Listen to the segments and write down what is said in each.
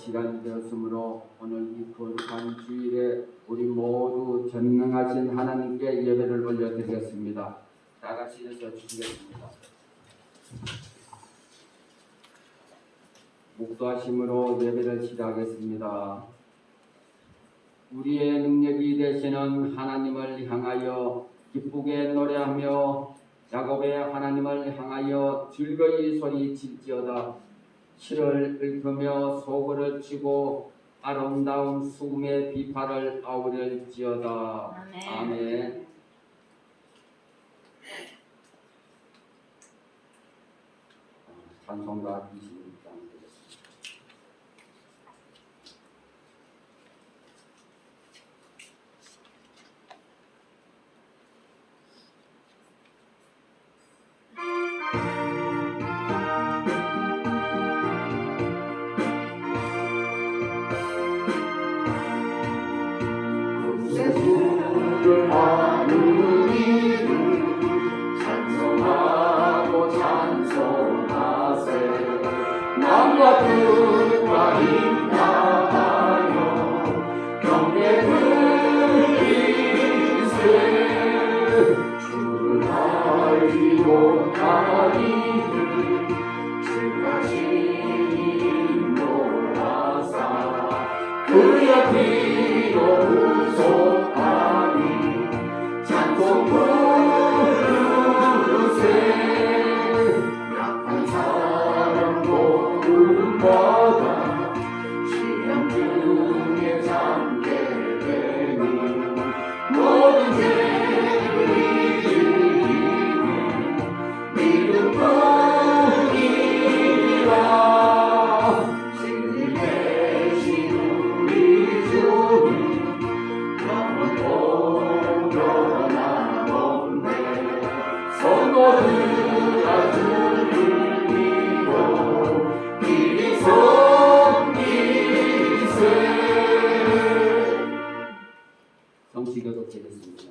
시간이 되었으므로 오늘 이 거룩한 주일에 우리 모두 전능하신 하나님께 예배를 올려드리겠습니다. 다 같이 일어서 주시겠습니다. 묵도하심으로 예배를 시작하겠습니다. 우리의 능력이 되시는 하나님을 향하여 기쁘게 노래하며 야곱의 하나님을 향하여 즐거이 소리칠지어다. 실을 읊으며 소고를 치고 아름다운 수금의 비파를 아우를지어다. 아멘. 찬송가 26장 되겠습니다. 찬송하고 찬송하세 남과 뜻과 인하여 경배 드리세 주를 알지 못하니 주같이 인도하사 그의 피로 구속하니 찬송 부르세 약한 사람 도움받아 시험 중에 잠게 되니 모든 죄를 이기는 믿음뿐이라 진리 대신 우리 주는 영원토록 변함없네 성도들아 주를 믿어 길이 섬기세. 성시교독 되겠습니다.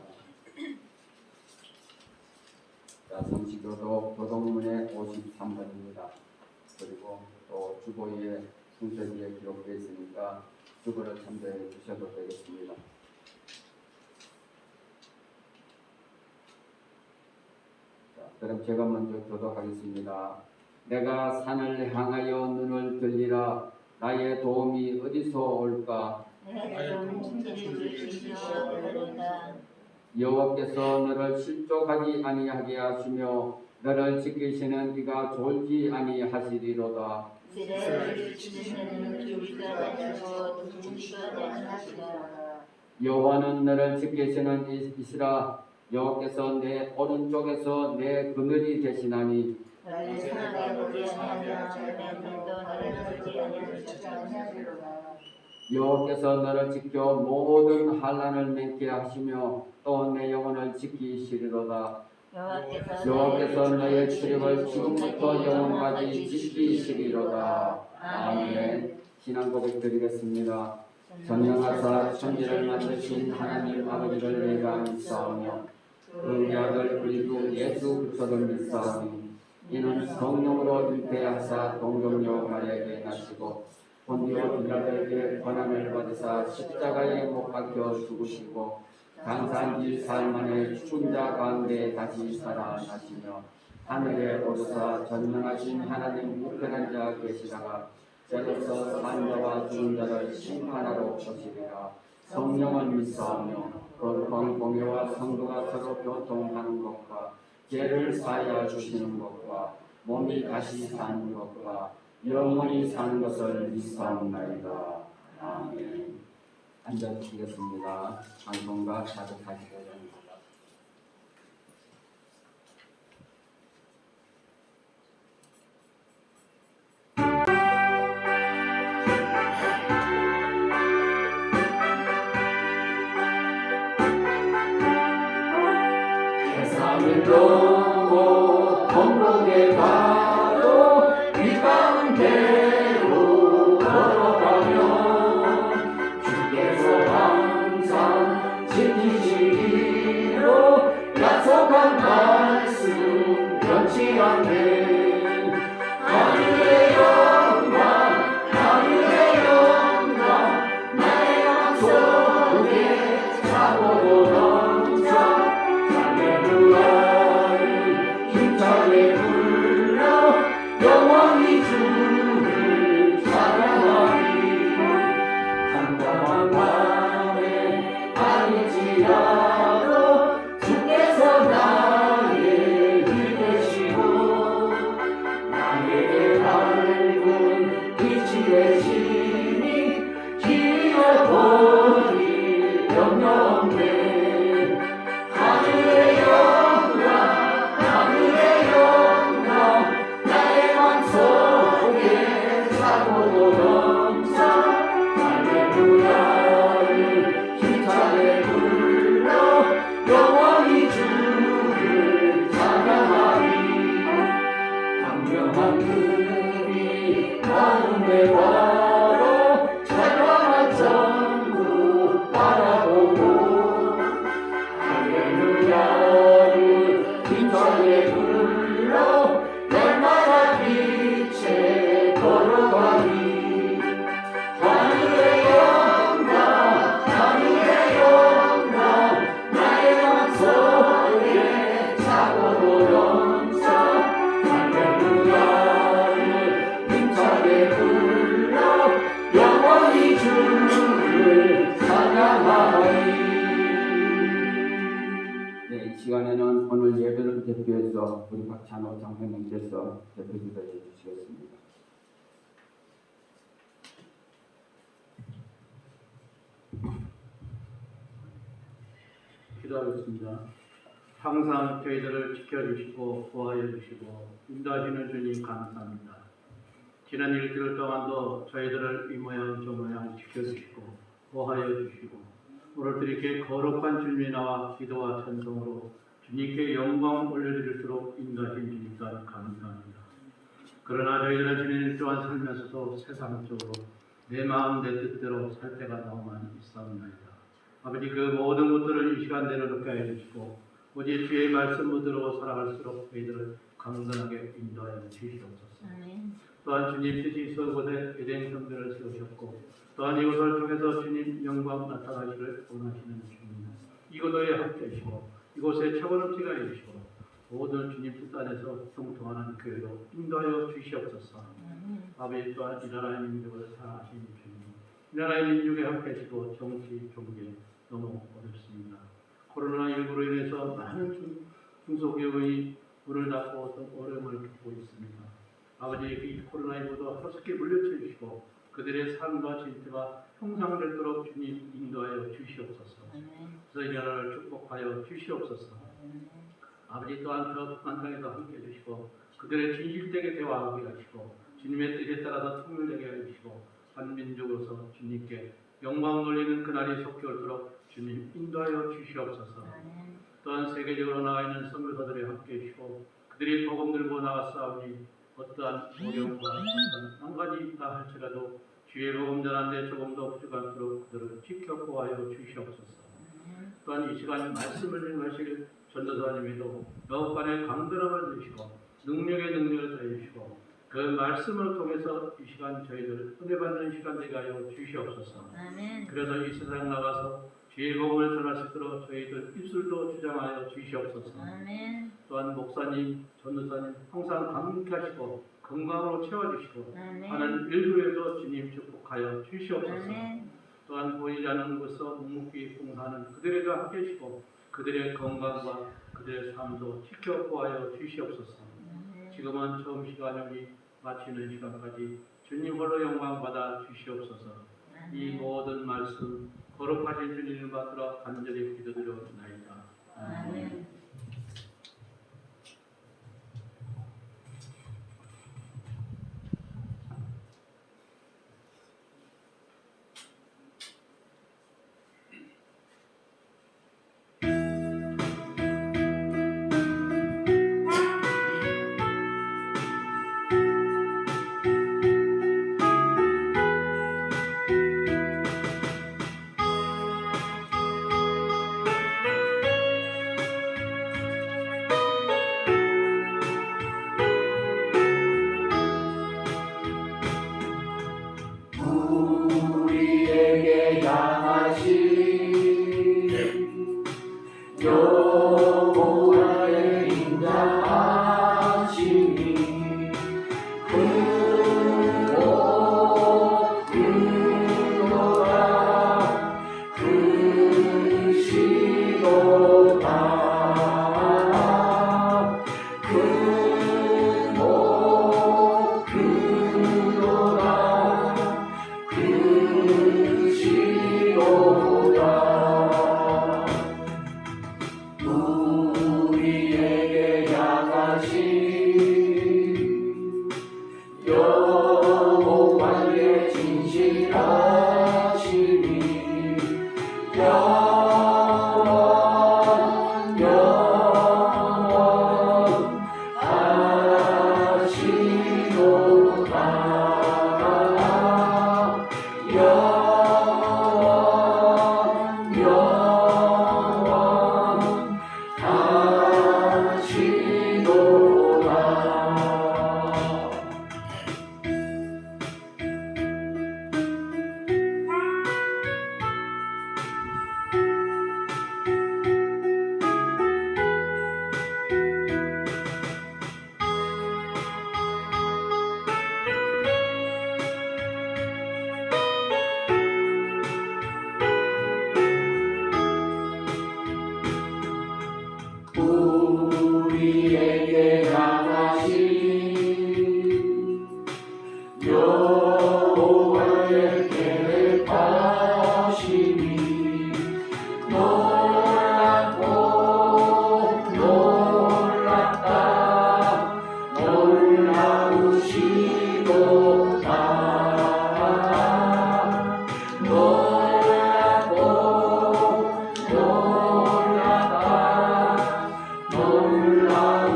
자, 성시교독 교독문의 53번입니다. 그리고 또 주보에 순서지에 기록되어 있으니까 주보를 참조해 주셔도 되겠습니다. 자, 그럼 제가 먼저 교독하겠습니다. 내가 산을 향하여 눈을 들리라. 나의 도움이 어디서 올까? 여호와께서 너를 실족하지 아니하게 하시며 너를 지키시는 이가 졸지 아니하시리로다. 여호와는 너를 지키시는 이시라. 여호와께서 내 오른쪽에서 내 그늘이 되시나니 여호와께서 너를 지켜 모든 환난을 맹케 하시며 또 내 영혼을 지키시리로다. 여호와께서 너의 출입을 지금부터 영원까지 지키시리로다. 아멘. 신앙 고백 드리겠습니다. 전능하사 천지를 만드신 하나님 아버지를 내가 믿사오며 그 아들 그리스도 예수 그리스도를 믿사오니 이는 성령으로 잉태하사 동정녀 마리아에게 나시고 본디오 빌라도에게 고난을 받으사 십자가에 못 박혀 죽으시고 장사한 사흘 만에 죽은 자 가운데 다시 살아나시며 하늘에 오르사 전능하신 하나님 우편한 자 계시다가 저로서 산 자와 죽은 자를 심판하러 오시리라. 성령을 믿사오며 거룩한 공회와 성도가 서로 교통하는 것과 죄를 사하여 주시는 것과 몸이 다시 사는 것과 영원히 사는 것을 믿사옵나이다. 아멘. 앉아주시겠습니다. 찬송가 445장입니다. 세상을 넘어 천국에 가도 이 가운데로 걸어가면 주께서 항상 지키시기로 약속한 말씀 변치 않네. 하늘의 영광 하늘의 영광 주의 바로 찬양한 천국 바라보고 할렐루야를 힘차게 불러 날마다 빛에 걸어가니 하늘의 영광 하늘의 영광 나의 맘속에 차고도 넘쳐 할렐루야를 힘차게 불러 영원히 주를 찬양하리. 네, 이 시간에는 오늘 예배를 대표해서 우리 박찬호 장로님께서 대표 기도해 주시겠습니다. 기도하겠습니다. 항상 저희들을 지켜주시고 보호하여 주시고 인도하시는 주님 감사합니다. 지난 일주일 동안도 저희들을 이 모양 저 모양 지켜주시고 보호하여 주시고 오늘도 이렇게 거룩한 주님이 나와 기도와 찬송으로 주님께 영광 올려드릴수록 인도하신 주님 또한 감사합니다. 그러나 저희들은 지난 일 동안 살면서도 세상적으로 내 마음 내 뜻대로 살 때가 너무 많이 있사옵나이다. 아버지 그 모든 것들을 이 시간 내려놓게 해주시고 오직 주의 말씀 묻으러 살아갈수록 저희들을 강건하게 인도하여 주시옵소서. 또한 주님 뜻이 서곳에 에덴 성전을 세우셨고 또한 이곳을 통해서 주님 영광 나타나기를 원하시는 주님 이곳에 함께하시고 이곳에 차고넘치게 해주시고 모든 주님 뜻 안에서 형통하는 교회로 인도하여 주시옵소서. 아버지 또한 이 나라의 민족을 사랑하시는 주님 이 나라의 민족에 함께하시고 정치, 종교 너무 어렵습니다. 코로나19로 인해서 많은 중소기업이 문을 닫고 어떤 어려움을 겪고 있습니다. 아버지 이 코로나19도 하루속히 물리쳐 주시고 그들의 삶과 진퇴가 형상되도록 주님 인도하여 주시옵소서. 그래서 이 나라를 축복하여 주시옵소서. 아버지 또한 저 북한땅에도 함께해 주시고 그들의 진실되게 대화하게 하시고 주님의 뜻에 따라서 통일되게 해주시고 한 민족으로서 주님께 영광 돌리는 그날이 속히 올도록 주님 인도하여 주시옵소서. 또한 세계적으로 나와 있는 선교사들이 함께해 주시고 그들이 복음 들고 나가싸우니 어떠한 어려움과 어떤 난관이 있다 할지라도 주의 복음 전하는데 조금도 부족함도록 그들을 지켜 보호하여 주시옵소서. 또한 이 시간 말씀을 인하실 전도사님에도 여호간의 강건함을 주시고 능력의 능력을 더해주시고 그 말씀을 통해서 이 시간 저희들 은혜 받는 시간 되게 하여 주시옵소서. 그래서 이 세상 나가서 주의 복음을 전할 수 있도록 저희들 입술도 주장하여 주시옵소서. 또한 목사님, 전도사님 항상 강력하시고 건강으로 채워주시고 하는 일부에도 주님 축복하여 주시옵소서. 또한 보이지 않는 곳에서 묵묵히 봉사하는 그들에도 함께 하시고 그들의 건강과 그들의 삶도 지켜 보아여 주시옵소서. 지금은 처음 시간이 마치는 시간까지 주님 홀로 영광 받아 주시옵소서. 이 모든 말씀 거룩하신 주님을 받들어 간절히 기도드려옵나이다. 아멘. 우리에게 향하신 영원의 인자하심이 크도다 크시도다 크도 크도다 크시도다 우리에게 우리에게 향하신 여호와의 계획하심이 놀랍고 놀랍다 놀라우시도다 놀랍고 놀랍다 놀라우시도다.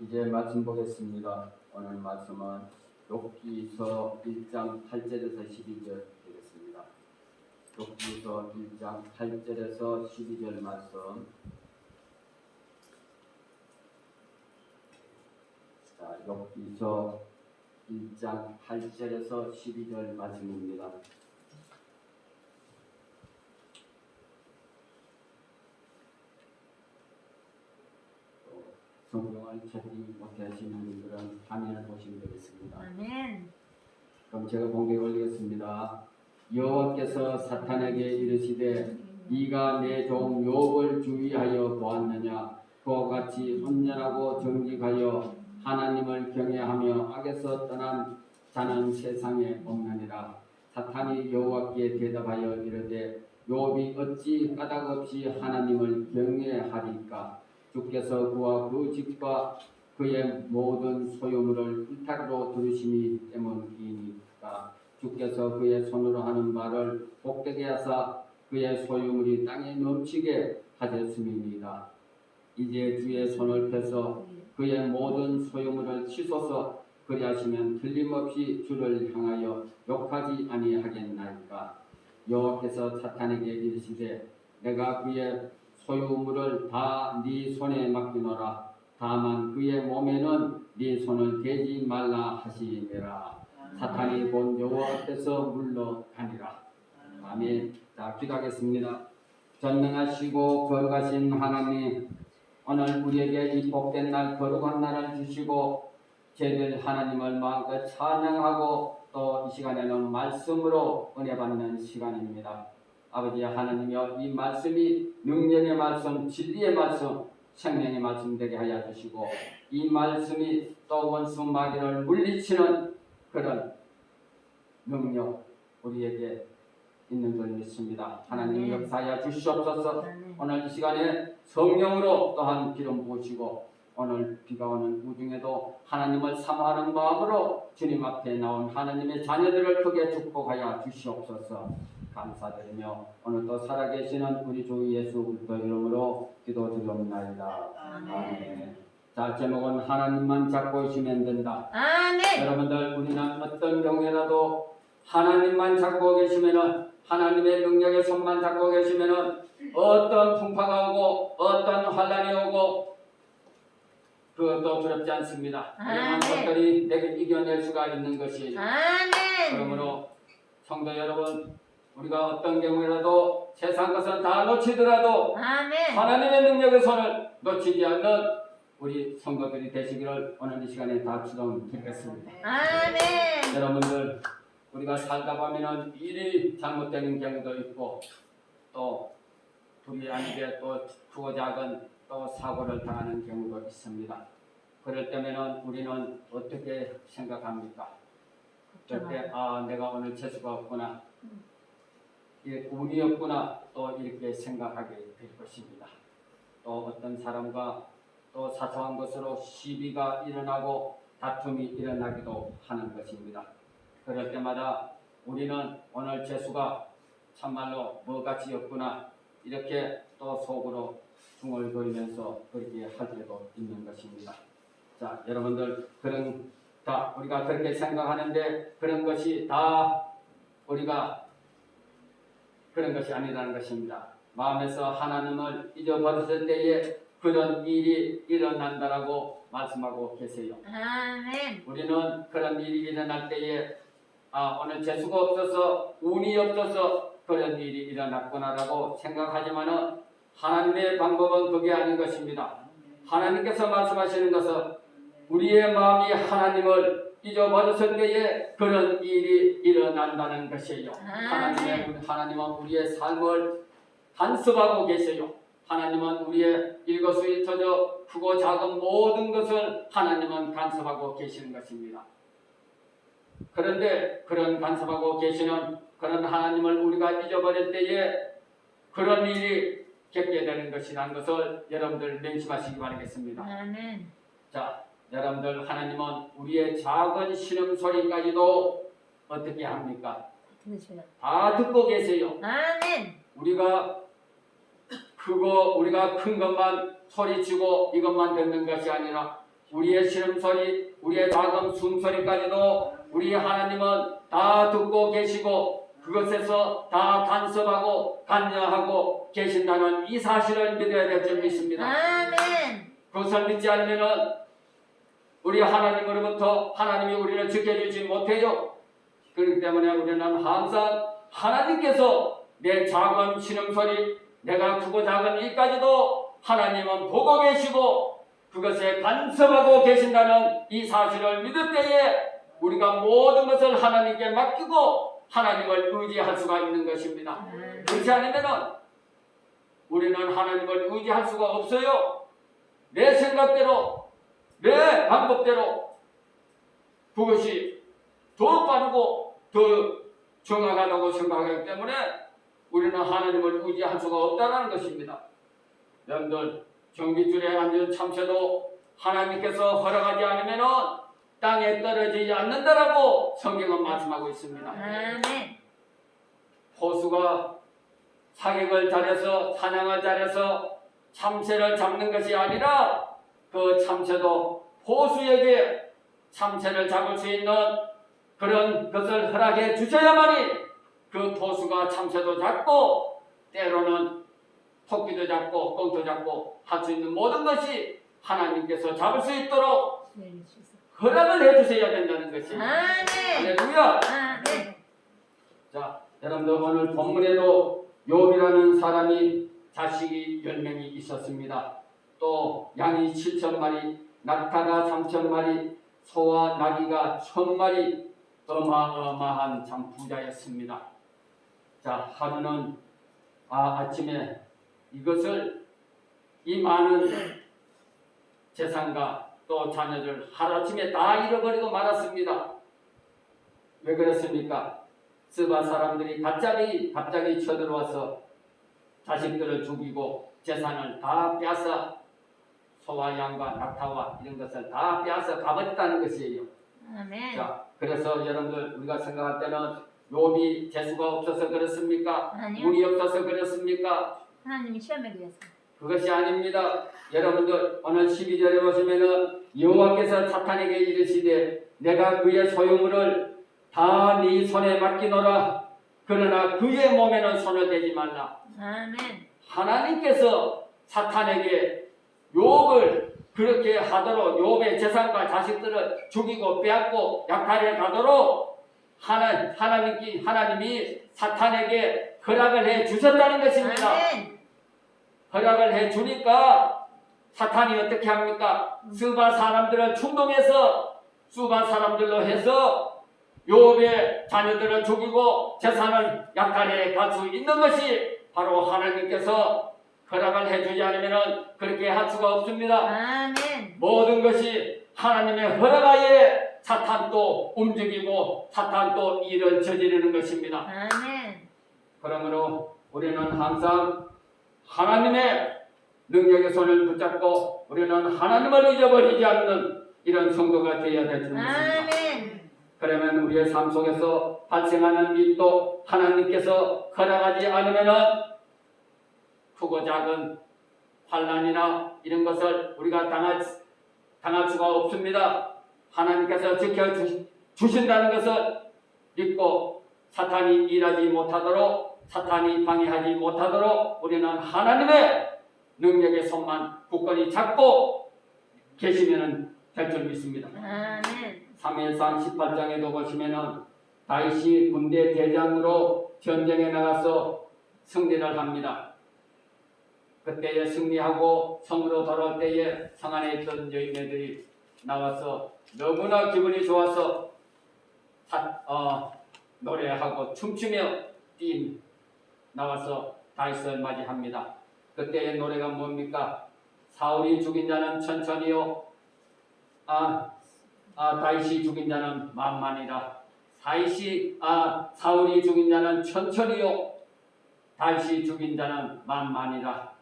이제 말씀 보겠습니다. 오늘 말씀은 욥기서 1장 8절에서 12절 되겠습니다. 욥기서 1장 8절에서 12절 말씀. 자, 욥기서 1장 8절에서 12절 말씀입니다. 성경을 찾지 못하시는 분들은 화면을 보시면 되겠습니다. 아멘. 그럼 제가 공개 올리겠습니다. 여호와께서 사탄에게 이르시되 네가 내 종 욥을 주의하여 보았느냐? 그와 같이 온전하고 정직하여 하나님을 경외하며 악에서 떠난 자는 세상에 없느니라. 사탄이 여호와께 대답하여 이르되 욥이 어찌 까닭없이 하나님을 경외하리까? 주께서 그와 그 집과 그의 모든 소유물을 일탈로 두르심이 때문이니까. 주께서 그의 손으로 하는 말을 복되게 하사 그의 소유물이 땅에 넘치게 하셨음이니이다. 이제 주의 손을 펴서 그의 모든 소유물을 치소서. 그리하시면 틀림없이 주를 향하여 욕하지 아니하겠나이까. 여호와께서 사탄에게 이르시되 내가 그의 소유물을 다 네 손에 맡기노라. 다만 그의 몸에는 네 손을 대지 말라 하시니라. 사탄이 본 여호와 앞에서 물러가니라. 아멘. 자, 기도하겠습니다. 전능하시고 거룩하신 하나님, 오늘 우리에게 이 복된 날, 거룩한 날을 주시고 저희들 하나님을 마음껏 찬양하고 또 이 시간에는 말씀으로 은혜 받는 시간입니다. 아버지 하나님이여, 이 말씀이 능력의 말씀, 진리의 말씀, 생명의 말씀 되게 하여 주시고 이 말씀이 또 원수 마귀를 물리치는 그런 능력 우리에게 있는 걸 믿습니다. 하나님 역사하여 주시옵소서. 오늘 이 시간에 성령으로 또한 기름 부으시고 오늘 비가 오는 우중에도 하나님을 사모하는 마음으로 주님 앞에 나온 하나님의 자녀들을 크게 축복하여 주시옵소서. 감사드리며 오늘도 살아계시는 우리 주 예수 그리스도 이름으로 기도드리옵나이다. 아멘. 자, 제목은 하나님만 잡고 있으면 된다. 아멘. 여러분들, 우리는 어떤 경우에라도 하나님만 잡고 계시면은, 하나님의 능력의 손만 잡고 계시면은 어떤 풍파가 오고 어떤 환란이 오고 그것도 두렵지 않습니다. 이런 것들이 내게 이겨낼 수가 있는 것이. 아멘. 그러므로 성도 여러분, 우리가 어떤 경우에라도 세상 것은 다 놓치더라도 아멘. 하나님의 능력의 손을 놓치지 않는 우리 성도들이 되시기를 오늘 이 시간에 다 축원드리겠습니다. 아멘. 여러분들, 우리가 살다 보면은 일이 잘못되는 경우도 있고 또 불이 아니게 또 크고 작은 또 사고를 당하는 경우도 있습니다. 그럴 때면은 우리는 어떻게 생각합니까? 그때 내가 오늘 재수가 없구나, 이게 운이 없구나, 또 이렇게 생각하게 될 것입니다. 또 어떤 사람과 또 사소한 것으로 시비가 일어나고 다툼이 일어나기도 하는 것입니다. 그럴 때마다 우리는 오늘 재수가 참말로 뭐같이 없구나, 이렇게 또 속으로 중얼거리면서 그렇게 할 때도 있는 것입니다. 자, 여러분들, 우리가 그렇게 생각하는데 그런 것이 다 우리가 그런 것이 아니라는 것입니다. 마음에서 하나님을 잊어버렸을 때에 그런 일이 일어난다라고 말씀하고 계세요. 아멘. 우리는 그런 일이 일어날 때에 오늘 재수가 없어서 운이 없어서 그런 일이 일어났구나라고 생각하지만은 하나님의 방법은 그게 아닌 것입니다. 하나님께서 말씀하시는 것은 우리의 마음이 하나님을 잊어버렸을 때에 그런 일이 일어난다는 것이에요. 하나님은 우리의 삶을 간섭하고 계세요. 하나님은 우리의 일거수일투족 크고 작은 모든 것을 하나님은 간섭하고 계시는 것입니다. 그런데 그런 간섭하고 계시는 그런 하나님을 우리가 잊어버릴 때에 그런 일이 겪게 되는 것이라는 것을 여러분들 명심하시기 바라겠습니다. 아멘. 자, 여러분들 하나님은 우리의 작은 신음소리까지도 어떻게 합니까? 들으시나? 다 듣고 계세요. 아멘. 우리가 큰 것만 소리치고 이것만 듣는 것이 아니라 우리의 신음소리, 우리의 작은 숨소리까지도 우리 하나님은 다 듣고 계시고 그것에서 다 간섭하고 관여하고 계신다는 이 사실을 믿어야 될 점이 있습니다. 아멘. 그것을 믿지 않으면 우리 하나님으로부터 하나님이 우리를 지켜주지 못해요. 그렇기 때문에 우리는 항상 하나님께서 내 작은 신음소리, 내가 크고 작은 일까지도 하나님은 보고 계시고 그것에 간섭하고 계신다는 이 사실을 믿을 때에 우리가 모든 것을 하나님께 맡기고 하나님을 의지할 수가 있는 것입니다. 그렇지 않으면 우리는 하나님을 의지할 수가 없어요. 내 생각대로, 내 방법대로 그것이 더 빠르고 더 정확하다고 생각하기 때문에 우리는 하나님을 의지할 수가 없다는 것입니다. 여러분들 경비줄에 앉은 참새도 하나님께서 허락하지 않으면 땅에 떨어지지 않는다라고 성경은 말씀하고 있습니다. 아멘. 호수가 사격을 잘해서 사냥을 잘해서 참새를 잡는 것이 아니라 그 참새도 호수에게 참새를 잡을 수 있는 그런 것을 허락해 주셔야만이 그 호수가 참새도 잡고 때로는 토끼도 잡고 꽁도 잡고 할 수 있는 모든 것이 하나님께서 잡을 수 있도록 허락을 해주셔야 된다는 것이. 아멘. 할렐루야. 아멘. 자, 여러분들 오늘 본문에도 욥이라는 사람이 자식이 10명이 있었습니다. 또 양이 7,000마리, 낙타가 3,000마리, 소와 나귀가 1,000마리, 어마어마한 참 부자였습니다. 자, 하루는 아침에 이것을 이 많은 재산과 또 자녀들 하루아침에 다 잃어버리고 말았습니다. 왜 그렇습니까? 스바 사람들이 갑자기 쳐들어와서 자식들을 죽이고 재산을 다 빼앗아 소와 양과 낙타와 이런 것을 다 빼앗아 가버렸다는 것이에요. 아멘. 자, 그래서 여러분들 우리가 생각할 때는 욥이 재수가 없어서 그렇습니까? 아니요. 운이 없어서 그렇습니까? 하나님이 시험에 들여서. 그것이 아닙니다. 여러분들 오늘 12절에 보시면은 여호와께서 사탄에게 이르시되 내가 그의 소유물을 다 네 손에 맡기노라. 그러나 그의 몸에는 손을 대지 말라. 아멘. 하나님께서 사탄에게 욥을 그렇게 하도록 욥의 재산과 자식들을 죽이고 빼앗고 약탈해 가도록 하나님이 사탄에게 허락을 해 주셨다는 것입니다. 아멘. 허락을 해 주니까 사탄이 어떻게 합니까? 스바 사람들을 충동해서 스바 사람들로 해서 욥의 자녀들을 죽이고 재산을 약탈해 갈 수 있는 것이 바로 하나님께서 허락을 해주지 않으면 그렇게 할 수가 없습니다. 아멘. 모든 것이 하나님의 허락하에 사탄도 움직이고 사탄도 일을 저지르는 것입니다. 아멘. 그러므로 우리는 항상 하나님의 능력의 손을 붙잡고 우리는 하나님을 잊어버리지 않는 이런 성도가 되어야 될 줄 믿습니다. 아멘. 그러면 우리의 삶 속에서 발생하는 일도 하나님께서 허락하지 않으면 크고 작은 환난이나 이런 것을 우리가 당할 수가 없습니다. 하나님께서 지켜주신다는 것을 믿고 사탄이 일하지 못하도록 사탄이 방해하지 못하도록 우리는 하나님의 능력의 손만 굳건히 잡고 계시면 될 줄 믿습니다. 아멘. 사무엘상 18장에도 보시면은 다윗이 군대 대장으로 전쟁에 나가서 승리를 합니다. 그때에 승리하고 성으로 돌아올 때에 성 안에 있던 여인네들이 나와서 너무나 기분이 좋아서 노래하고 춤추며 나와서 다윗을 맞이합니다. 그때의 노래가 뭡니까? 사울이 죽인 자는 천천히요, 다윗이 죽인 자는 만만이라. 사울이 죽인 자는 천천히요, 다윗이 죽인 자는 만만이라.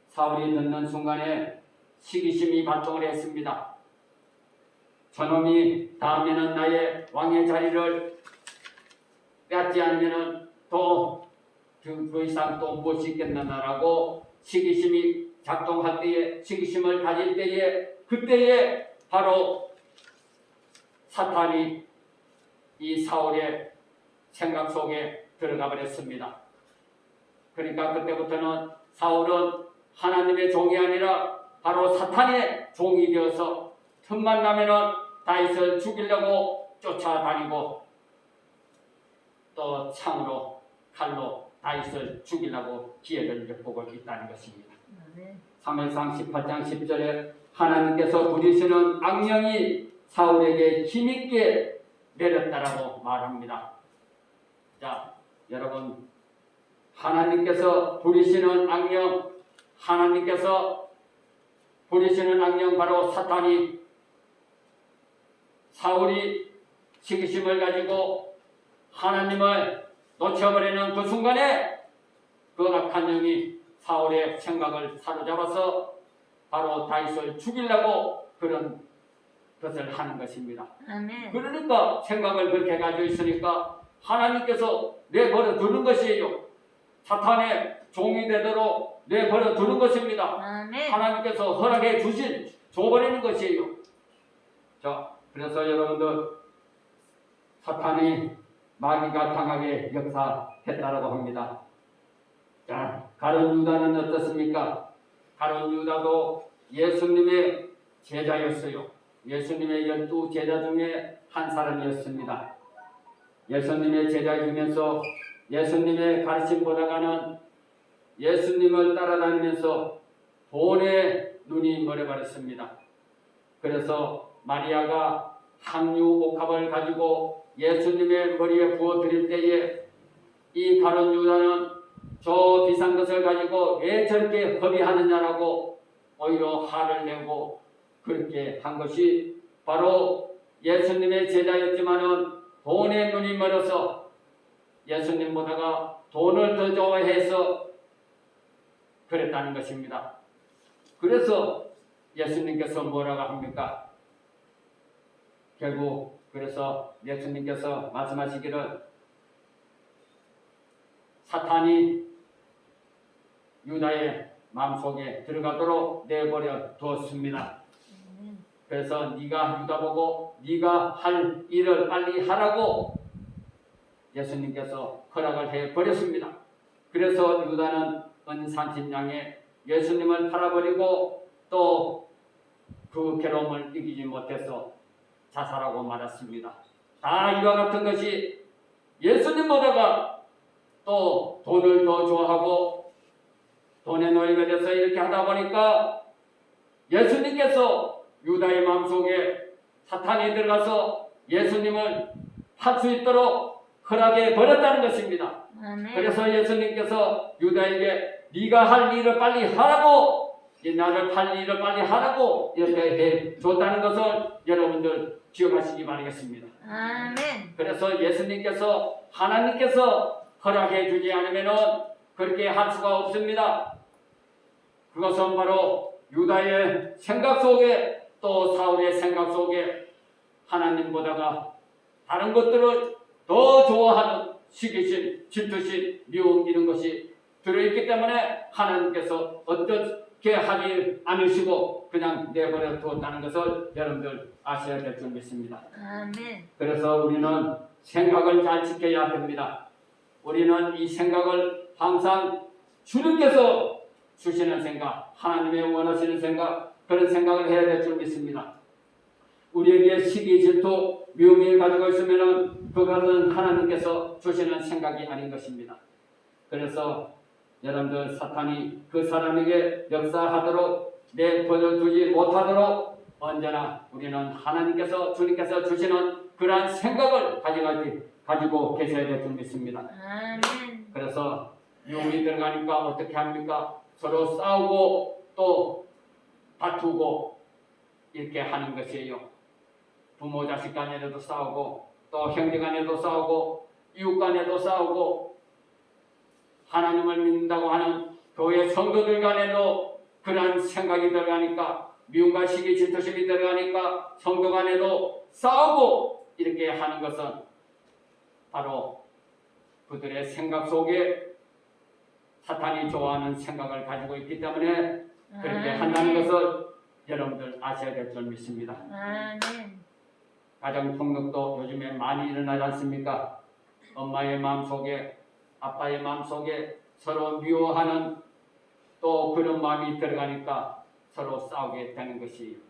사울이 듣는 순간에 시기심이 발동을 했습니다. 저놈이 다음에는 나의 왕의 자리를 뺏지 않으면 또 그 이상 또 무엇이 있겠느냐라고 시기심이 작동할 때에, 시기심을 가질 때에, 그때에 바로 사탄이 이 사울의 생각 속에 들어가 버렸습니다. 그러니까 그때부터는 사울은 하나님의 종이 아니라 바로 사탄의 종이 되어서 틈만 나면은 다윗을 죽이려고 쫓아다니고 또 창으로 칼로 다윗을 죽이려고 기회를 엿보고 있다는 것입니다. 사무엘상 18장 10절에 하나님께서 부리시는 악령이 사울에게 힘있게 내렸다라고 말합니다. 자, 여러분, 하나님께서 부리시는 악령, 하나님께서 부리시는 악령, 바로 사탄이 사울이 시기심을 가지고 하나님을 놓쳐버리는 그 순간에 그 악한 영이 사울의 생각을 사로잡아서 바로 다윗을 죽이려고 그런 것을 하는 것입니다. 아멘. 그러니까 생각을 그렇게 가지고 있으니까 하나님께서 내버려 두는 것이에요. 사탄의 종이 되도록 내버려 두는 것입니다. 아멘. 하나님께서 허락해 줘버리는 것이에요. 자, 그래서 여러분들, 사탄이 마귀가 강하게 역사했다라고 합니다. 자, 가룟 유다는 어떻습니까? 가룟 유다도 예수님의 제자였어요. 예수님의 12제자 중에 한 사람이었습니다. 예수님의 제자이면서 예수님의 가르침보다가는 예수님을 따라다니면서 돈에 눈이 멀어버렸습니다. 그래서 마리아가 향유 옥합을 가지고 예수님의 머리에 부어드릴 때에 이 가룟 유다는 저 비싼 것을 가지고 왜 저렇게 허비하느냐라고 오히려 화를 내고 그렇게 한 것이 바로 예수님의 제자였지만은 돈에 눈이 멀어서 예수님보다가 돈을 더 좋아해서 그랬다는 것입니다. 그래서 예수님께서 뭐라고 합니까? 결국 그래서 예수님께서 말씀하시기를 사탄이 유다의 마음속에 들어가도록 내버려 두었습니다. 그래서 네가 유다 보고 네가 할 일을 빨리 하라고 예수님께서 허락을 해버렸습니다. 그래서 유다는 은산신양에 예수님을 팔아버리고 또 그 괴로움을 이기지 못해서 자살하고 말았습니다. 다 이와 같은 것이 예수님보다가 또 돈을 더 좋아하고 돈의 노예가 돼서 이렇게 하다 보니까 예수님께서 유다의 마음속에 사탄이 들어가서 예수님을 팔 수 있도록 허락해 버렸다는 것입니다. 아멘. 그래서 예수님께서 유다에게 네가 할 일을 빨리 하라고, 나를 팔 일을 빨리 하라고 이렇게 해 줬다는 것을 여러분들 기억하시기 바라겠습니다. 아멘. 그래서 예수님께서 하나님께서 허락해 주지 않으면은 그렇게 할 수가 없습니다. 그것은 바로 유다의 생각 속에 또 사울의 생각 속에 하나님보다가 다른 것들을 더 좋아하는 시기심, 질투심, 미움 이런 것이 들어있기 때문에 하나님께서 어떻게 하지 않으시고 그냥 내버려 두었다는 것을 여러분들 아셔야 될 줄 믿습니다. 아멘. 그래서 우리는 생각을 잘 지켜야 됩니다. 우리는 이 생각을 항상 주님께서 주시는 생각, 하나님의 원하시는 생각, 그런 생각을 해야 될 줄 믿습니다. 우리에게 시기, 질투, 미움을 가지고 있으면 그것은 하나님께서 주시는 생각이 아닌 것입니다. 그래서 여러분들 사탄이 그 사람에게 역사하도록 내버려 두지 못하도록 언제나 우리는 하나님께서 주님께서 주시는 그러한 생각을 가지고 계셔야 될 줄 믿습니다. 아멘. 그래서 유혹이 들어가니까 어떻게 합니까? 서로 싸우고 또 다투고 이렇게 하는 것이에요. 부모 자식 간에도 싸우고 또 형제 간에도 싸우고 이웃 간에도 싸우고 하나님을 믿는다고 하는 교회 성도들 간에도 그러한 생각이 들어가니까 미움과 시기 질투심이 들어가니까 성도 간에도 싸우고 이렇게 하는 것은 바로 그들의 생각 속에 사탄이 좋아하는 생각을 가지고 있기 때문에 그렇게 한다는 것을 여러분들 아셔야 될 줄 믿습니다. 아멘. 가정폭력도 요즘에 많이 일어나지 않습니까? 엄마의 마음속에 아빠의 마음속에 서로 미워하는 또 그런 마음이 들어가니까 서로 싸우게 되는 것이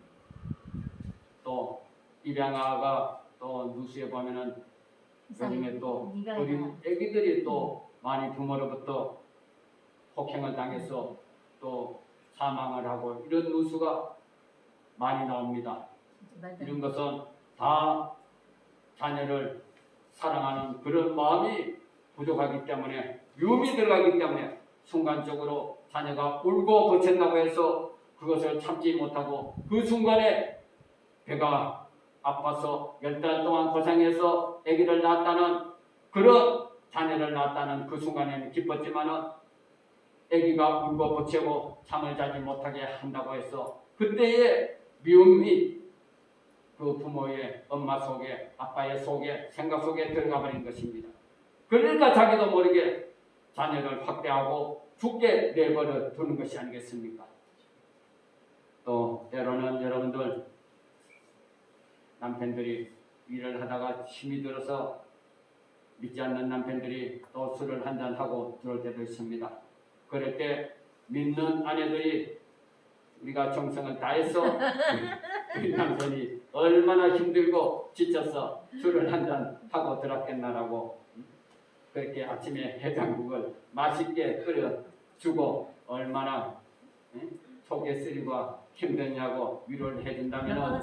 또 입양아가 또 뉴스에 보면은 요즘에 또 어린 애기들이 또 많이 부모로부터 폭행을 당해서 또 사망을 하고 이런 뉴스가 많이 나옵니다. 이런 것은 다 자녀를 사랑하는 그런 마음이 부족하기 때문에 미움이 들어가기 때문에 순간적으로 자녀가 울고 버틴다고 해서 그것을 참지 못하고 그 순간에 배가 아파서 10달 동안 고생해서 아기를 낳았다는 그런 자녀를 낳았다는 그 순간에는 기뻤지만은 아기가 울고 버티고 잠을 자지 못하게 한다고 해서 그때의 미움이 그 부모의 엄마 속에 아빠의 속에 생각 속에 들어가 버린 것입니다. 그러니까 자기도 모르게 자녀를 확대하고 죽게 내버려 두는 것이 아니겠습니까? 또 때로는 여러분들 남편들이 일을 하다가 힘이 들어서 믿지 않는 남편들이 또 술을 한잔하고 들어올 때도 있습니다. 그럴 때 믿는 아내들이 우리가 정성을 다해서 우리 남편이 얼마나 힘들고 지쳐서 술을 한잔하고 들었겠나라고 그렇게 아침에 해장국을 맛있게 끓여주고 얼마나 속에 쓰리고 힘드냐고 위로를 해준다면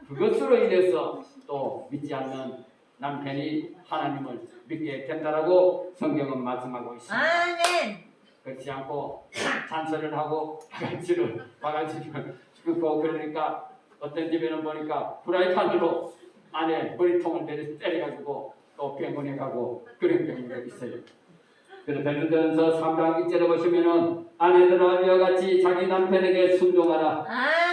그것으로 인해서 또 믿지 않는 남편이 하나님을 믿게 된다라고 성경은 말씀하고 있습니다. 아멘. 그렇지 않고 잔소리를 하고 바가지를 긁고 그러니까 어떤 집에는 보니까 프라이팬으로 안에 머리통을 때려가지고 또 병원에 가고 그런 경우가 있어요. 그래서 베드로전서 3장 1절에 보시면은 아내들아 이와 같이 자기 남편에게 순종하라.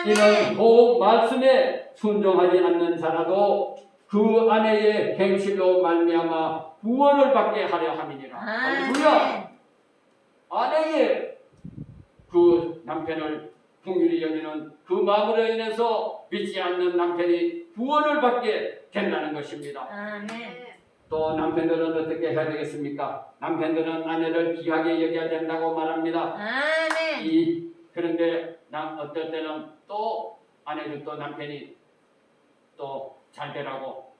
이는 그 말씀에 순종하지 않는 자라도 그 아내의 행실로 말미암아 구원을 받게 하려 함이니라. 할렐루야. 아내의 그 남편을 긍휼히 여기는 그 마음으로 인해서 믿지 않는 남편이 구원을 받게 된다는 것입니다. 아멘. 또 남편들은 어떻게 해야 되겠습니까? 남편들은 아내를 귀하게 여겨야 된다고 말합니다. 아멘. 그런데 어떨 때는 또 아내들 또 남편이 또 잘 되라고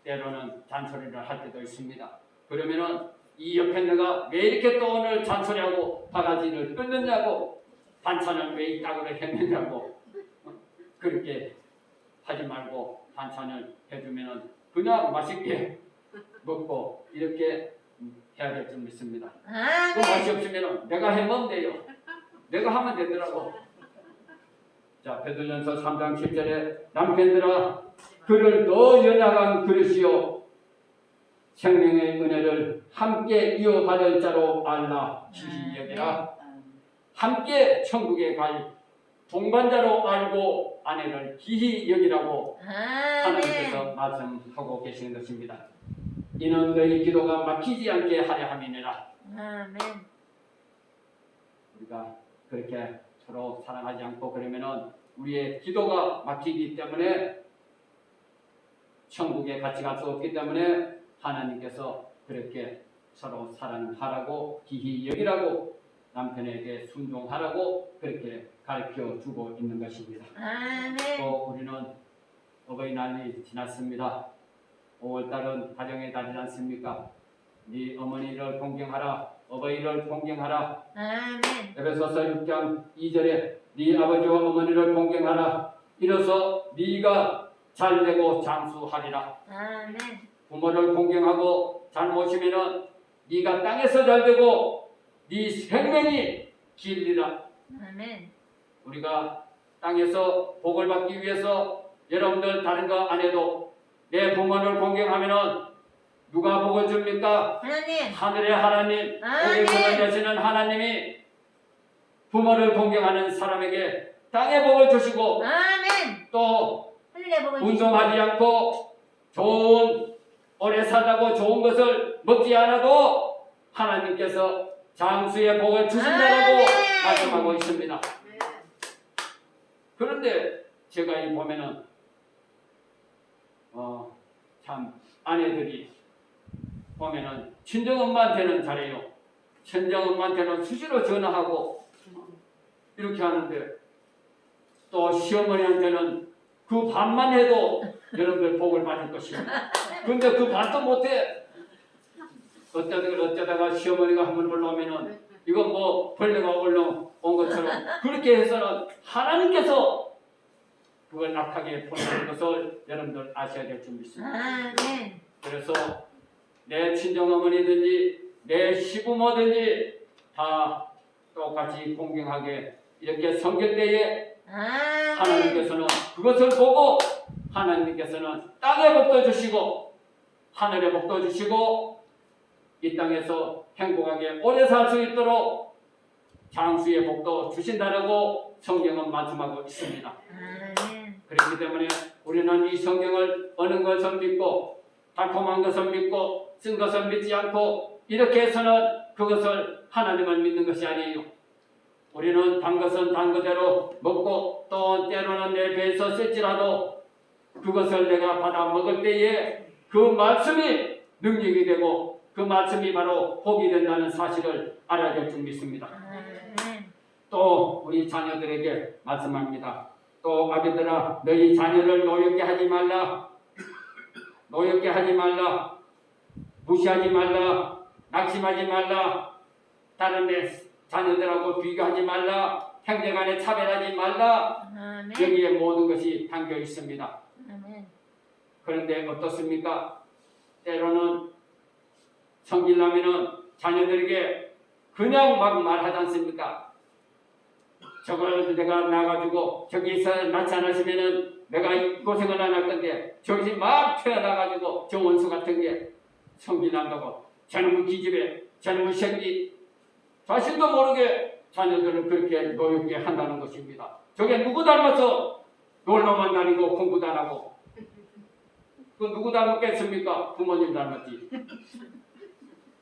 때로는 잔소리를 할 때도 있습니다. 그러면은 이 옆에 내가 왜 이렇게 또 오늘 잔소리하고 바가지를 끊느냐고 반찬을 왜 이따구로 했느냐고 그렇게 하지 말고 반찬을 해주면은 그냥 맛있게 먹고 이렇게 해야 될 줄 믿습니다. 그 맛이 없으면 내가 해면 돼요. 내가 하면 되더라고. 자, 베드로전서 3장 7절에 남편들아 그를 더 연약한 그릇이요 생명의 은혜를 함께 이어받을 자로 알라. 지히 여기라. 함께 천국에 갈 동반자로 알고 아내를 기히 여기라고 하나님께서 말씀하고 계시는 것입니다. 이는 너희 기도가 막히지 않게 하려 함이니라. 아멘. 우리가 그렇게 서로 사랑하지 않고 그러면은 우리의 기도가 막히기 때문에 천국에 같이 갈 수 없기 때문에 하나님께서 그렇게 서로 사랑하라고 기히 여기라고 남편에게 순종하라고 그렇게 가르쳐 주고 있는 것입니다. 아멘. 또 우리는 어버이날이 지났습니다. 5월달은 가정의 달이지 않습니까? 네 어머니를 공경하라. 어버이를 공경하라. 아멘. 에베소서 6장 2절에 네 아버지와 어머니를 공경하라. 이로써 네가 잘되고 장수하리라. 아멘. 부모를 공경하고 잘 모시면은 네가 땅에서 잘되고 네 생명이 길리라. 아멘. 우리가 땅에서 복을 받기 위해서 여러분들 다른 거 안 해도 내 부모를 공경하면은 누가 복을 줍니까? 하나님. 하늘의 하나님, 아멘. 복의 복을 내시는 하나님이 부모를 공경하는 사람에게 땅의 복을 주시고 아멘. 또 하늘의 복을 운동하지 않고 좋은 오래 살라고 좋은 것을 먹지 않아도 하나님께서 장수의 복을 주신다라고 아멘. 말씀하고 있습니다. 그런데 제가 이 보면은 참 아내들이 보면은 친정엄마한테는 잘해요. 친정엄마한테는 수시로 전화하고 이렇게 하는데 또 시어머니한테는 그 반만 해도 여러분들 복을 받을 것입니다. 근데 그 반도 못해. 어쩌다가 시어머니가 한번 올라오면은 이거 뭐 벌레가 올라온 것처럼 그렇게 해서는 하나님께서 그걸 악하게 보내는 것을 여러분들 아셔야 될 줄 믿습니다. 아멘. 그래서 내 친정어머니든지 내 시부모든지 다 똑같이 공경하게 이렇게 섬길 때에 아멘. 하나님께서는 그것을 보고 하나님께서는 땅의 복도 주시고 하늘의 복도 주시고 이 땅에서 행복하게 오래 살 수 있도록 장수의 복도 주신다라고 성경은 말씀하고 있습니다. 아멘. 그렇기 때문에 우리는 이 성경을 어느 것을 믿고 달콤한 것을 믿고 쓴 것을 믿지 않고 이렇게 해서는 그것을 하나님을 믿는 것이 아니에요. 우리는 단 것은 단 그대로 먹고 또 때로는 내 배에서 쓸지라도 그것을 내가 받아 먹을 때에 그 말씀이 능력이 되고 그 말씀이 바로 복이 된다는 사실을 알아야 될 줄 믿습니다. 아멘. 또 우리 자녀들에게 말씀합니다. 또 아비들아 너희 자녀를 노엽게 하지 말라. 노엽게 하지 말라. 무시하지 말라. 낙심하지 말라. 다른 내 자녀들하고 비교하지 말라. 형제간에 차별하지 말라. 아멘. 여기에 모든 것이 담겨 있습니다. 아멘. 그런데 어떻습니까? 때로는 성질나면은 자녀들에게 그냥 막 말하지 않습니까? 저걸 내가 나가지고 저기서 나타나시면은 내가 이 고생을 안 할 건데 저기서 막 튀어나가지고 저 원수 같은 게 성질난다고 저놈의 기집애 저놈의 새끼 자신도 모르게 자녀들을 그렇게 노엽게 한다는 것입니다. 저게 누구 닮아서 놀러만 다니고 공부도 안 하고 그 누구 닮았겠습니까? 부모님 닮았지.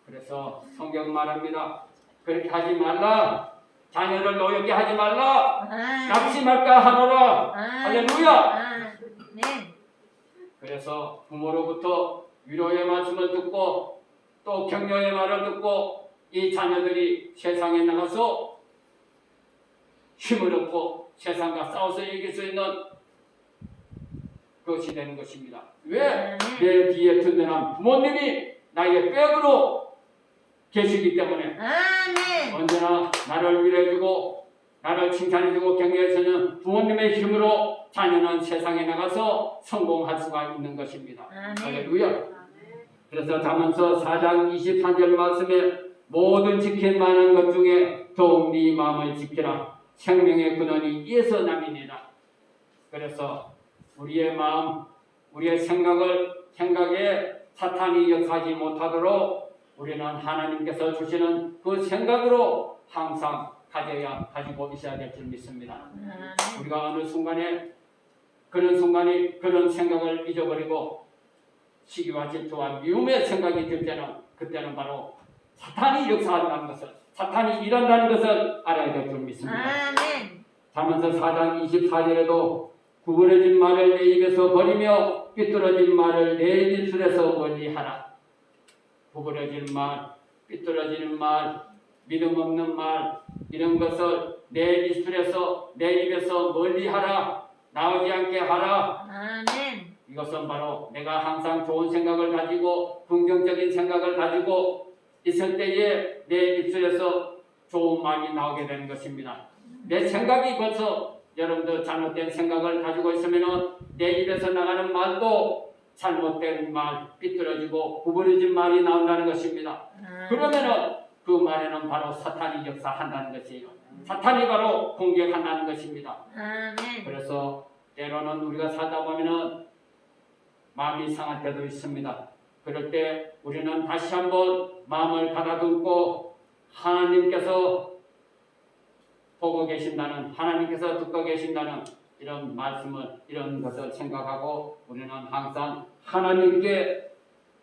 그래서 성경 말합니다. 그렇게 하지 말라. 자녀를 노엽게 하지 말라. 낙심할까 하노라. 할렐루야. 아멘. 그래서 부모로부터 위로의 말씀을 듣고 또 격려의 말을 듣고 이 자녀들이 세상에 나가서 힘을 얻고 세상과 싸워서 이길 수 있는 것이 되는 것입니다. 왜? 내 뒤에 든든한 부모님이 나의 뼈으로 계시기 때문에 아멘. 언제나 나를 위로해주고 나를 칭찬해주고 격려해주는 부모님의 힘으로 자녀는 세상에 나가서 성공할 수가 있는 것입니다. 아멘. 할렐루야. 그래서 잠언서 4장 24절 말씀에 모든 지킬 만한 것 중에 더욱 네 마음을 지키라. 생명의 근원이 이에서 남이니라. 그래서 우리의 마음, 우리의 생각에 사탄이 역사하지 못하도록 우리는 하나님께서 주시는 그 생각으로 항상 가지고 있어야 될 줄 믿습니다. 아멘. 우리가 어느 순간에 그런 생각을 잊어버리고 시기와 질투와 미움의 생각이 들 때는 그때는 바로 사탄이 역사한다는 것을 사탄이 일한다는 것을 알아야 될 줄 믿습니다. 아멘. 잠언서 4장 24절에도 구부러진 말을 내 입에서 버리며 삐뚤어진 말을 내 입술에서 멀리하라. 구부러진 말, 삐뚤어지는 말, 믿음 없는 말 이런 것을 내 입술에서 내 입에서 멀리하라. 나오지 않게 하라. 아멘. 이것은 바로 내가 항상 좋은 생각을 가지고 긍정적인 생각을 가지고 있을 때에 내 입술에서 좋은 말이 나오게 되는 것입니다. 내 생각이 벌써 여러분들 잘못된 생각을 가지고 있으면 내 입에서 나가는 말도 잘못된 말, 삐뚤어지고 구부러진 말이 나온다는 것입니다. 그러면은 그 말에는 바로 사탄이 역사한다는 것이에요. 사탄이 바로 공격한다는 것입니다. 아멘. 그래서 때로는 우리가 살다 보면은 마음이 상할 때도 있습니다. 그럴 때 우리는 다시 한번 마음을 가다듬고 하나님께서 보고 계신다는, 하나님께서 듣고 계신다는 이런 말씀을, 이런 것을 생각하고 우리는 항상 하나님께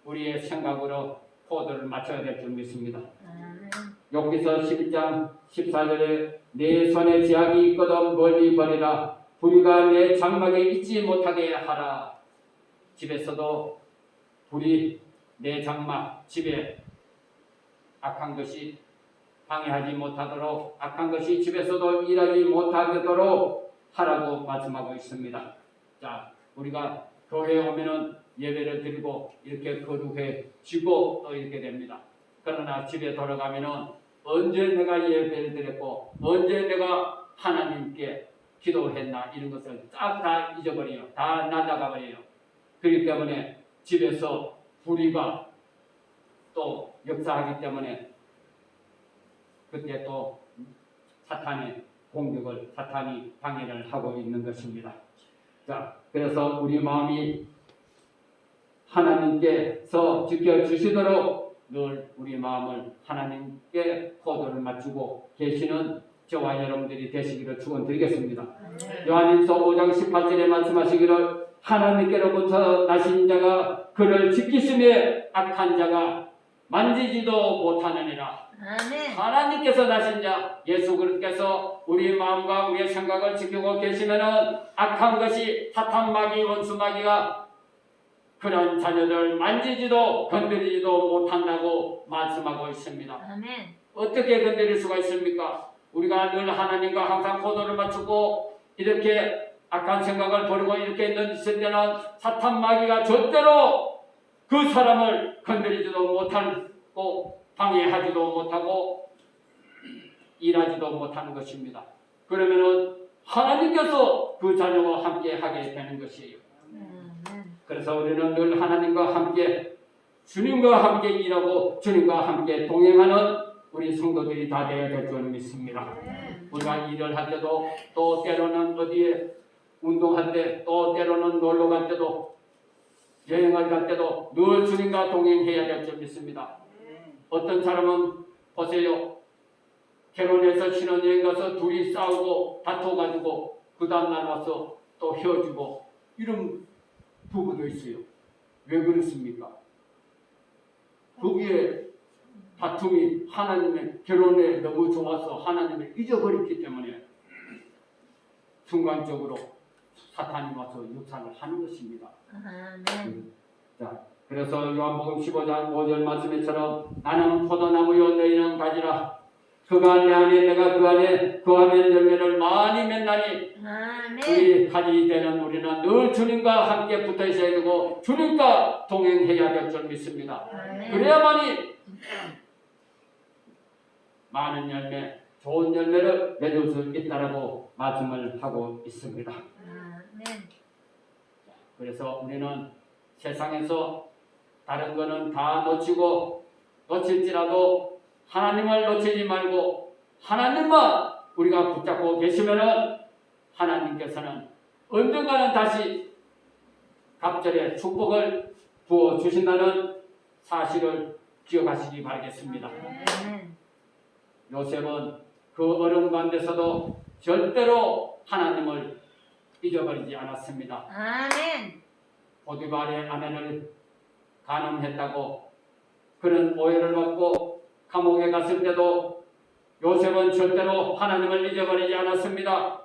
우리의 생각으로 코드를 맞춰야 될 줄 믿습니다. 욥기서 11장 14절에 내 손에 지약이 있거든 멀리 버리라. 불의가 내 장막에 있지 못하게 하라. 집에서도 불이 내 장막, 집에 악한 것이 방해하지 못하도록, 악한 것이 집에서도 일하지 못하도록 하라고 말씀하고 있습니다. 자, 우리가 교회에 오면은 예배를 드리고 이렇게 거룩해지고 또 이렇게 됩니다. 그러나 집에 돌아가면은 언제 내가 예배를 드렸고 언제 내가 하나님께 기도했나 이런 것을 싹 다 잊어버려요. 다 날아가 버려요. 그렇기 때문에 집에서 불의가 또 역사하기 때문에 그때 또 사탄의 공격을, 사탄이 방해를 하고 있는 것입니다. 자, 그래서 우리 마음이 하나님께서 지켜주시도록 늘 우리 마음을 하나님께 코드를 맞추고 계시는 저와 여러분들이 되시기를 축원드리겠습니다. 요한일서 5장 18절에 말씀하시기를 하나님께로부터 나신 자가 그를 지키심에 악한 자가 만지지도 못하느니라. 아멘. 하나님께서 나신 자 예수 그리스도께서 우리 마음과 우리의 생각을 지키고 계시면은 악한 것이 사탄 마귀 원수 마귀가 그런 자녀들 만지지도 건드리지도 못한다고 말씀하고 있습니다. 아멘. 어떻게 건드릴 수가 있습니까? 우리가 늘 하나님과 항상 코드를 맞추고 이렇게 악한 생각을 버리고 이렇게 있을 때는 사탄 마귀가 절대로 그 사람을 건드리지도 못하고 방해하지도 못하고 일하지도 못하는 것입니다. 그러면은 하나님께서 그 자녀와 함께 하게 되는 것이에요. 그래서 우리는 늘 하나님과 함께 주님과 함께 일하고 주님과 함께 동행하는 우리 성도들이 다 되어야 될 줄 믿습니다. 우리가 일을 할 때도 또 때로는 어디에 운동할 때 또 때로는 놀러 갈 때도 여행을 갈 때도 늘 주님과 동행해야 될 줄 믿습니다. 어떤 사람은 보세요. 결혼해서 신혼여행 가서 둘이 싸우고 다퉈가지고 그 다음날 와서 또 헤어지고 이런 부부도 있어요. 왜 그렇습니까? 거기에 다툼이 하나님의 결혼에 너무 좋아서 하나님을 잊어버렸기 때문에 순간적으로 사탄이 와서 역사를 하는 것입니다. 아멘. 자, 그래서 요한복음 15장 5절 말씀에처럼 나는 포도나무요 너희는 가지라. 그가 내 안에 내가 그 안에 거하면 열매를 많이 맺나니. 아멘. 우리 가지 되는 우리는 늘 주님과 함께 붙어 있어야 되고 주님과 동행해야 될 줄 믿습니다. 아멘. 그래야만이 많은 열매, 좋은 열매를 맺을 수 있다라고 말씀을 하고 있습니다. 아멘. 그래서 우리는 세상에서 다른 거는 다 놓치고 놓칠지라도 하나님을 놓치지 말고 하나님만 우리가 붙잡고 계시면은 하나님께서는 언젠가는 다시 갑절의 축복을 부어 주신다는 사실을 기억하시기 바라겠습니다. 아멘. 요셉은 그 어려운 가운데서도 절대로 하나님을 잊어버리지 않았습니다. 아멘. 보디발의 아내를 간음했다고 그런 오해를 받고 감옥에 갔을 때도 요셉은 절대로 하나님을 잊어버리지 않았습니다.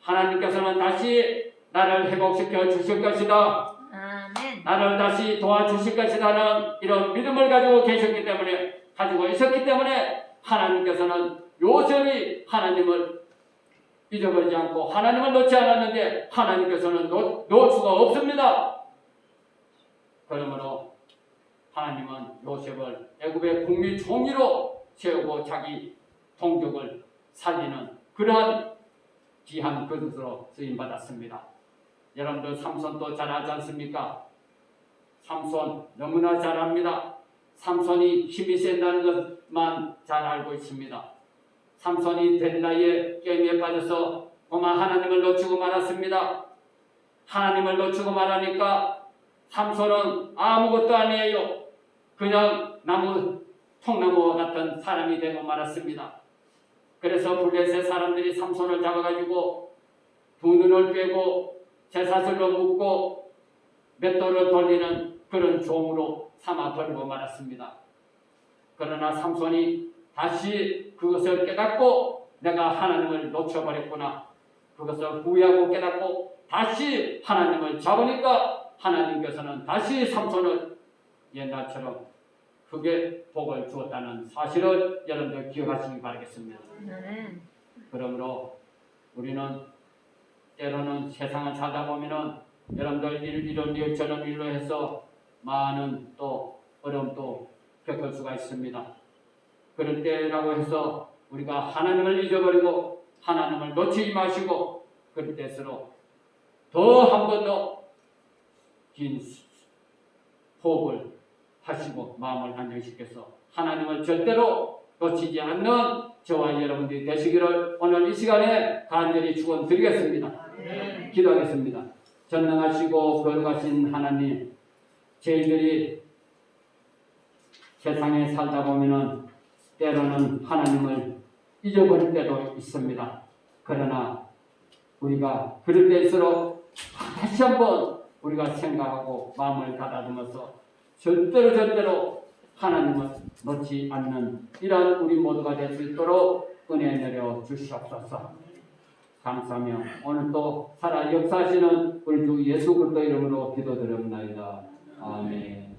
하나님께서는 다시 나를 회복시켜 주실 것이다. 아멘. 나를 다시 도와주실 것이라는 이런 믿음을 가지고 있었기 때문에 하나님께서는 요셉이 하나님을 잊어버리지 않고 하나님을 놓지 않았는데 하나님께서는 놓을 수가 없습니다. 그러므로 하나님은 요셉을 애굽의 국민 총리로 세우고 자기 동족을 살리는 그러한 귀한 그릇으로 쓰임받았습니다. 여러분들 삼손도 잘 알지 않습니까? 삼손 너무나 잘 압니다. 삼손이 힘이 센다는 것만 잘 알고 있습니다. 삼손이 델라의 게임에 빠져서 고마 하나님을 놓치고 말았습니다. 하나님을 놓치고 말하니까 삼손은 아무것도 아니에요. 그냥 통나무와 같은 사람이 되고 말았습니다. 그래서 블레셋 사람들이 삼손을 잡아가지고 두 눈을 빼고 제사슬로 묶고 맷돌을 돌리는 그런 종으로 삼아 버리고 말았습니다. 그러나 삼손이 다시 그것을 깨닫고 내가 하나님을 놓쳐버렸구나. 그것을 후회하고 깨닫고 다시 하나님을 잡으니까 하나님께서는 다시 삼손을 옛날처럼 크게 복을 주었다는 사실을 여러분들 기억하시기 바라겠습니다. 아멘. 그러므로 우리는 때로는 세상을 살다 보면은 여러분들 이런 일 저런 일로 해서 많은 또 어려움도 겪을 수가 있습니다. 그럴 때라고 해서 우리가 하나님을 잊어버리고 하나님을 놓치지 마시고 그럴 때일수록 더 한 번 더 긴 호흡을 하시고 마음을 안정시켜서 하나님을 절대로 놓치지 않는 저와 여러분들이 되시기를 오늘 이 시간에 간절히 축원드리겠습니다. 네. 기도하겠습니다. 전능하시고 거룩하신 하나님, 저희들이 세상에 살다 보면은 때로는 하나님을 잊어버릴 때도 있습니다. 그러나 우리가 그럴 때일수록 다시 한번 우리가 생각하고 마음을 가다듬어서 절대로 하나님을 놓지 않는 이러한 우리 모두가 될 수 있도록 은혜 내려 주시옵소서. 감사하며 오늘 또 살아 역사하시는 우리 주 예수 그리스도 이름으로 기도드립니다. 아멘.